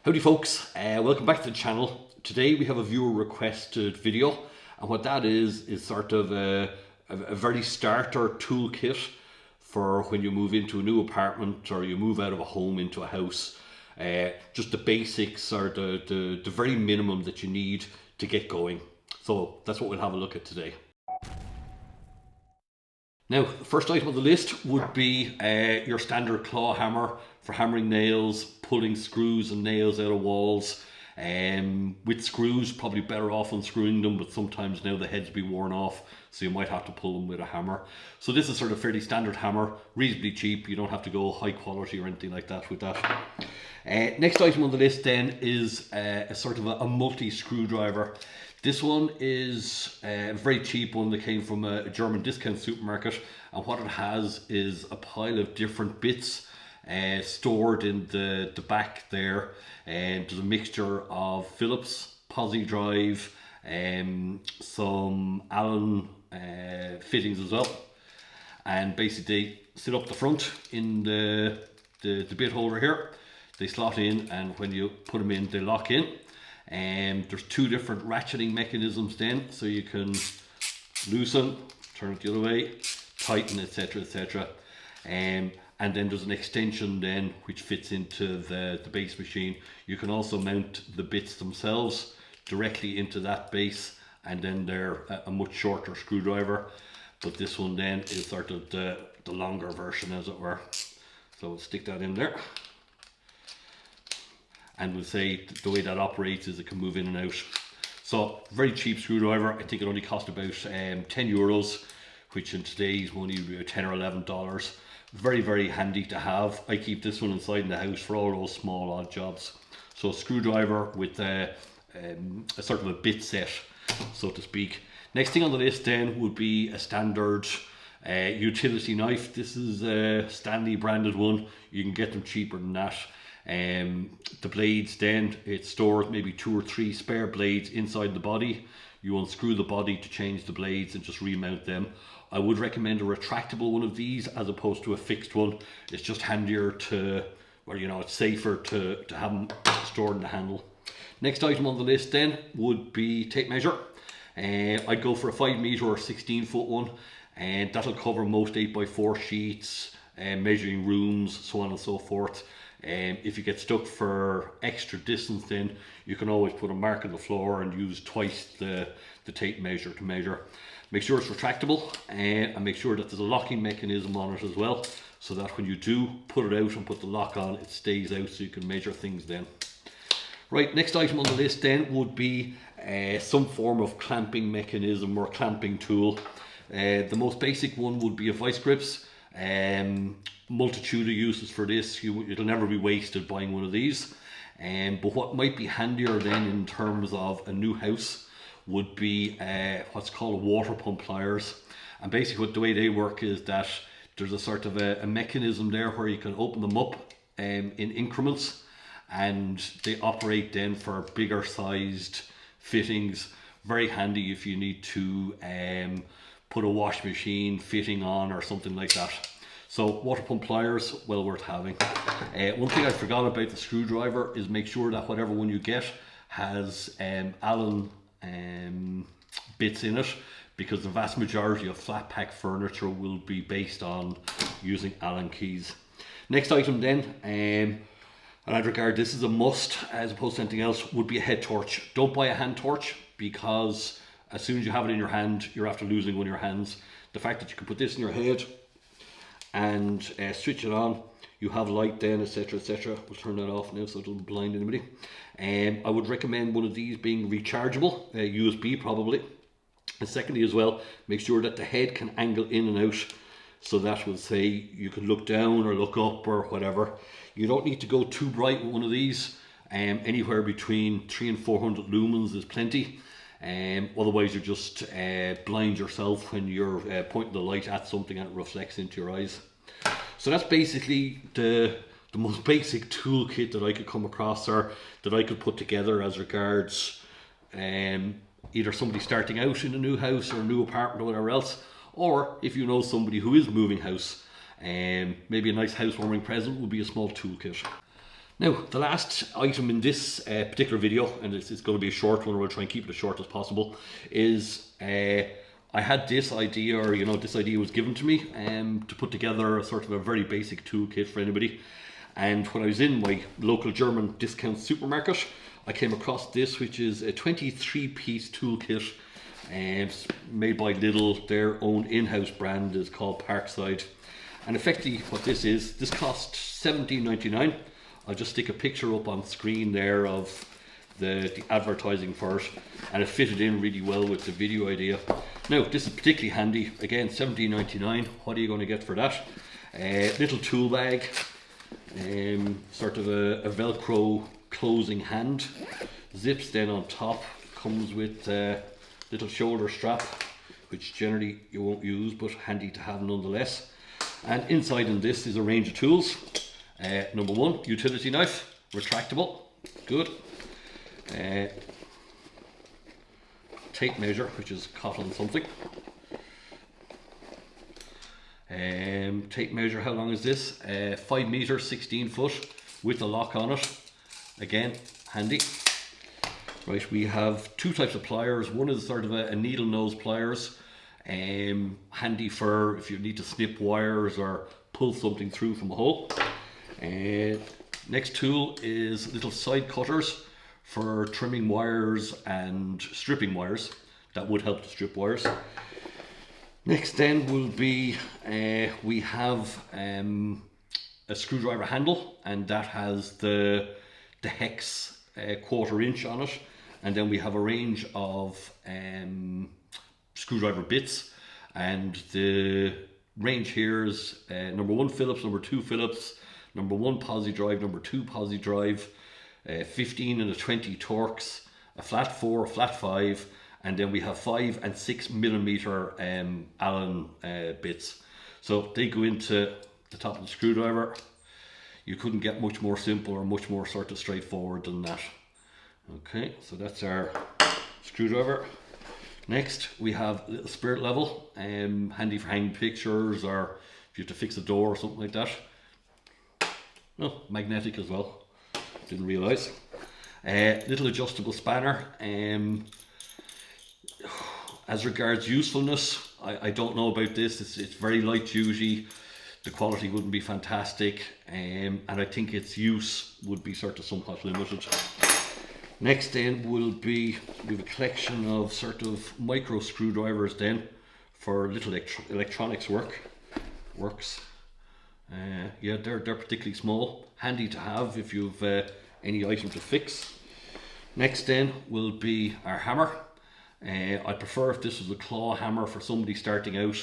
Howdy folks, welcome back to the channel. Today we have a viewer requested video, and what that is sort of a very starter toolkit for when you move into a new apartment or you move out of a home into a house. Just the basics or the very minimum that you need to get going. So that's what we'll have a look at today. Now, the first item on the list would be your standard claw hammer for hammering nails, pulling screws and nails out of walls. With screws, probably better off unscrewing them, but sometimes now the heads be worn off, so you might have to pull them with a hammer. So this is sort of fairly standard hammer, reasonably cheap. You don't have to go high quality or anything like that with that. Next item on the list then is a sort of a multi-screwdriver. This one is a very cheap one that came from a German discount supermarket, and what it has is a pile of different bits stored in the back there. There's a mixture of Phillips, posi drive, some Allen fittings as well, and basically sit up the front in the bit holder here. They slot in, and when you put them in, they lock in. There's two different ratcheting mechanisms then, so you can loosen, turn it the other way, tighten, etc, etc. And then there's an extension then which fits into the base machine. You can also mount the bits themselves directly into that base, and then they're a much shorter screwdriver, but this one then is sort of the longer version, as it were. So we'll stick that in there. And we'll say the way that operates is it can move in and out. So very cheap screwdriver. I think it only cost about 10 euros, which in today's money would be about $10 or $11. Very, very handy to have. I keep this one inside the house for all those small odd jobs. So a screwdriver with a sort of a bit set, so to speak. Next thing on the list then would be a standard utility knife. This is a Stanley branded one. You can get them cheaper than that. The blades then, it stores maybe 2 or 3 spare blades inside the body. You unscrew the body to change the blades and just remount them. I would recommend a retractable one of these as opposed to a fixed one. It's just handier to, well, you know, it's safer to have them stored in the handle. Next item on the list then would be tape measure. I'd go for a 5 meter or 16 foot one, and that'll cover most 8x4 sheets, measuring rooms, so on and so forth. If you get stuck for extra distance, then you can always put a mark on the floor and use twice the tape measure to measure. Make sure it's retractable, and make sure that there's a locking mechanism on it as well, so that when you do put it out and put the lock on, it stays out so you can measure things then. Right, next item on the list then would be some form of clamping mechanism or clamping tool. The most basic one would be a vice grips. Multitude of uses for this. It'll never be wasted buying one of these. But what might be handier then in terms of a new house would be what's called water pump pliers. And basically the way they work is that there's a sort of a mechanism there where you can open them up in increments, and they operate then for bigger sized fittings. Very handy if you need to put a wash machine fitting on or something like that. So water pump pliers, well worth having. One thing I forgot about the screwdriver is make sure that whatever one you get has Allen bits in it, because the vast majority of flat pack furniture will be based on using Allen keys. Next item then, and I'd regard this as a must as opposed to anything else, would be a head torch. Don't buy a hand torch, because as soon as you have it in your hand, you're after losing one of your hands. The fact that you can put this in your head and switch it on, you have light then, etc, etc. We'll turn that off now so it doesn't blind anybody. I would recommend one of these being rechargeable, USB probably. And secondly as well, make sure that the head can angle in and out, so that will say you can look down or look up or whatever. You don't need to go too bright with one of these. Anywhere between 300 and 400 lumens is plenty. Otherwise you just blind yourself when you're pointing the light at something and it reflects into your eyes. So that's basically the most basic toolkit that I could come across, or that I could put together as regards either somebody starting out in a new house or a new apartment or whatever else, or if you know somebody who is moving house, maybe a nice housewarming present would be a small toolkit. Now, the last item in this particular video, and it's going to be a short one, we'll try and keep it as short as possible, is I had this idea, or this idea was given to me to put together a sort of a very basic toolkit for anybody. And when I was in my local German discount supermarket, I came across this, which is a 23-piece toolkit made by Lidl. Their own in-house brand is called Parkside. And effectively what this is, this cost $17.99. I'll just stick a picture up on screen there of the advertising for it, and it fitted in really well with the video idea. Now, this is particularly handy. Again, $17.99. What are you going to get for that? Little tool bag, sort of a Velcro closing hand. Zips then on top. Comes with a little shoulder strap, which generally you won't use, but handy to have nonetheless. And inside in this is a range of tools. Number one, utility knife, retractable, good. Tape measure, which is cotton something. Tape measure, how long is this? 5 meters, 16 foot, with a lock on it. Again, handy. Right, we have two types of pliers. One is sort of a needle nose pliers, handy for if you need to snip wires or pull something through from a hole. Next tool is little side cutters for trimming wires and stripping wires. That would help to strip wires. Next then will be, we have a screwdriver handle, and that has the hex 1/4 inch on it. And then we have a range of screwdriver bits, and the range here is number 1 Phillips, number 2 Phillips, number 1 posi drive, number 2 posi drive, 15 and a 20 Torx, a flat 4, a flat 5, and then we have 5 and 6 millimeter Allen bits. So they go into the top of the screwdriver. You couldn't get much more simple or much more sort of straightforward than that. Okay, so that's our screwdriver. Next we have a little spirit level, handy for hanging pictures, or if you have to fix a door or something like that. Oh, magnetic as well, didn't realise. Little adjustable spanner. As regards usefulness, I don't know about this. It's very light duty. The quality wouldn't be fantastic, and I think its use would be sort of somewhat limited. Next then will be, we have a collection of sort of micro screwdrivers then for little electronics works. Yeah, they're particularly small, handy to have if you've any item to fix. Next then will be our hammer. I prefer if this was a claw hammer for somebody starting out,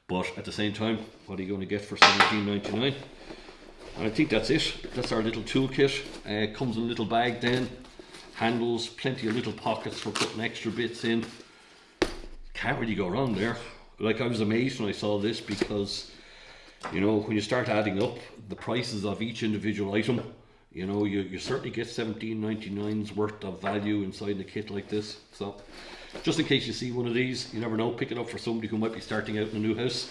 but at the same time, what are you going to get for $17.99? And I think that's it. That's our little toolkit. Comes in a little bag then. Handles, plenty of little pockets for putting extra bits in. Can't really go wrong there. Like, I was amazed when I saw this, because when you start adding up the prices of each individual item, you certainly get $17.99's worth of value inside a kit like this. So just in case you see one of these, you never know, pick it up for somebody who might be starting out in a new house.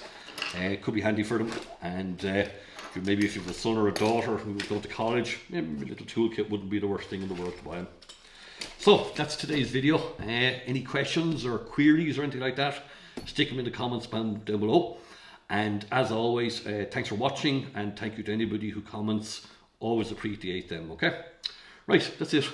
It could be handy for them. And maybe if you have a son or a daughter who was going to college, maybe a little toolkit wouldn't be the worst thing in the world to buy them. So that's today's video. Any questions or queries or anything like that, stick them in the comments down below. And as always, thanks for watching, and thank you to anybody who comments. Always appreciate them. Okay, right, that's it.